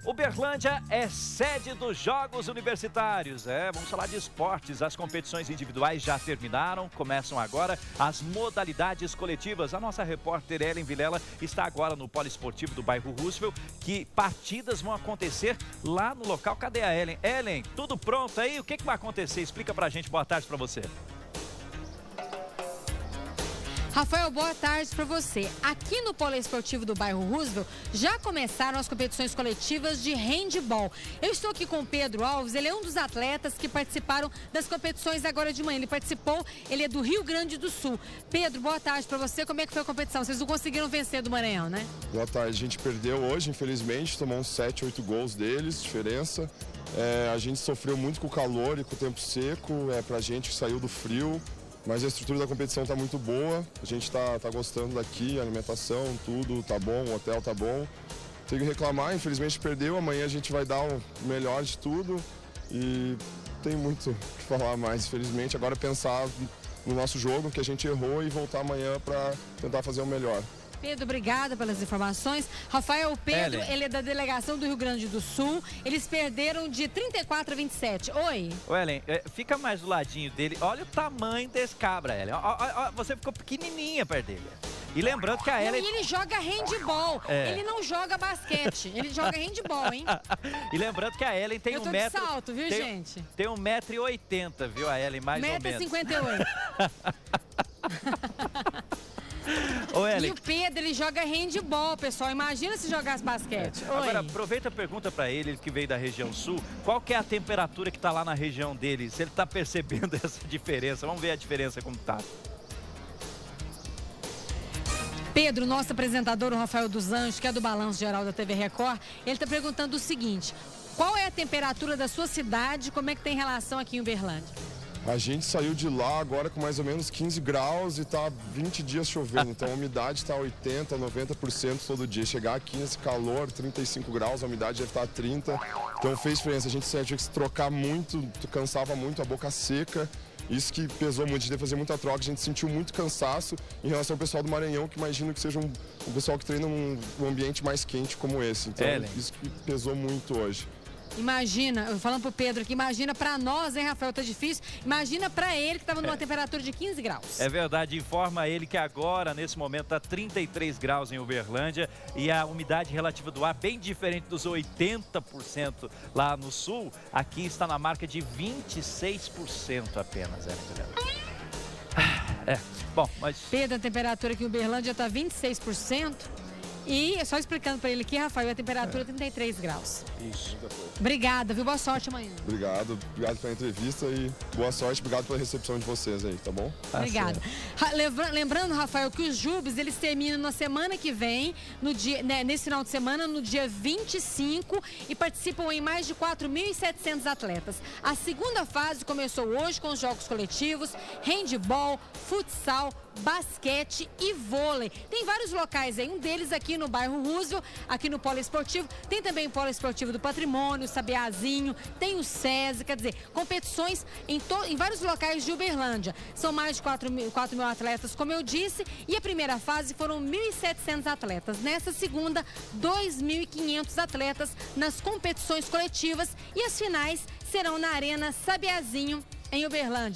Uberlândia é sede dos Jogos Universitários. Vamos falar de esportes. As competições individuais já terminaram, começam agora as modalidades coletivas. A nossa repórter Ellen Vilela está agora no Poliesportivo do bairro Roosevelt, que partidas vão acontecer lá no local. Cadê a Ellen? Ellen, tudo pronto aí? O que vai acontecer? Explica pra gente. Boa tarde pra você. Rafael, boa tarde para você. Aqui no Poliesportivo do bairro Roosevelt já começaram as competições coletivas de handball. Eu estou aqui com o Pedro Alves, ele é um dos atletas que participaram das competições agora de manhã. Ele é do Rio Grande do Sul. Pedro, boa tarde para você. Como é que foi a competição? Vocês não conseguiram vencer do Maranhão, né? Boa tarde. A gente perdeu hoje, infelizmente, tomou uns 7, 8 gols deles, diferença. A gente sofreu muito com o calor e com o tempo seco, pra gente que saiu do frio. Mas a estrutura da competição está muito boa, a gente tá gostando daqui, a alimentação, tudo tá bom, o hotel tá bom. Tem que reclamar, infelizmente perdeu, amanhã a gente vai dar o melhor de tudo e tem muito o que falar mais, infelizmente. Agora pensar no nosso jogo, que a gente errou, e voltar amanhã para tentar fazer o melhor. Pedro, obrigada pelas informações. Rafael, o Pedro, Ellen, ele é da delegação do Rio Grande do Sul. Eles perderam de 34 a 27. Oi? Ellen, fica mais do ladinho dele. Olha o tamanho desse cabra, Ellen. Você ficou pequenininha perto dele. E lembrando que a Ellen... E ele joga handball. Ele não joga basquete. Ele joga handball, hein? E lembrando que a Ellen tem Eu tô 1 de metro... salto, viu, gente? Tem 1,80 m, viu, a Ellen, mais ou menos. 1,58 m. E o Pedro, ele joga handball, pessoal. Imagina se jogasse basquete. Agora, aproveita e pergunta pra ele que veio da região sul, qual que é a temperatura que tá lá na região dele, se ele tá percebendo essa diferença. Vamos ver a diferença como tá. Pedro, nosso apresentador, o Rafael dos Anjos, que é do Balanço Geral da TV Record, ele tá perguntando o seguinte: qual é a temperatura da sua cidade, como é que tem relação aqui em Uberlândia? A gente saiu de lá agora com mais ou menos 15 graus e tá 20 dias chovendo, então a umidade tá 80%, 90% todo dia. Chegar aqui nesse calor, 35 graus, a umidade deve estar 30%, então fez diferença. A gente tinha que se trocar muito, cansava muito, a boca seca, isso que pesou muito, a gente teve que fazer muita troca, a gente sentiu muito cansaço em relação ao pessoal do Maranhão, que imagino que seja um pessoal que treina num ambiente mais quente como esse, então isso que pesou muito hoje. Imagina, falando pro Pedro aqui, imagina pra nós, hein, Rafael, tá difícil. Imagina pra ele que tava numa temperatura de 15 graus. É verdade, informa ele que agora, nesse momento, tá 33 graus em Uberlândia e a umidade relativa do ar, bem diferente dos 80% lá no sul, aqui está na marca de 26% apenas, bom, mas... Pedro, a temperatura aqui em Uberlândia tá 26%. E só explicando para ele aqui, Rafael, a temperatura é 33 graus. Isso. Obrigada, viu? Boa sorte amanhã. Obrigado pela entrevista e boa sorte, obrigado pela recepção de vocês aí, tá bom? Obrigada. Lembrando, Rafael, que os Jubes, eles terminam na semana que vem, nesse final de semana, no dia 25, e participam em mais de 4.700 atletas. A segunda fase começou hoje com os jogos coletivos, handball, futsal, basquete e vôlei. Tem vários locais aí, um deles aqui no bairro Roosevelt, aqui no Poliesportivo. Tem também o Poliesportivo do Patrimônio, o Sabiazinho, tem o SESI, quer dizer, competições em vários locais de Uberlândia. São mais de 4 mil atletas, como eu disse, e a primeira fase foram 1.700 atletas. Nessa segunda, 2.500 atletas nas competições coletivas, e as finais serão na Arena Sabiazinho, em Uberlândia.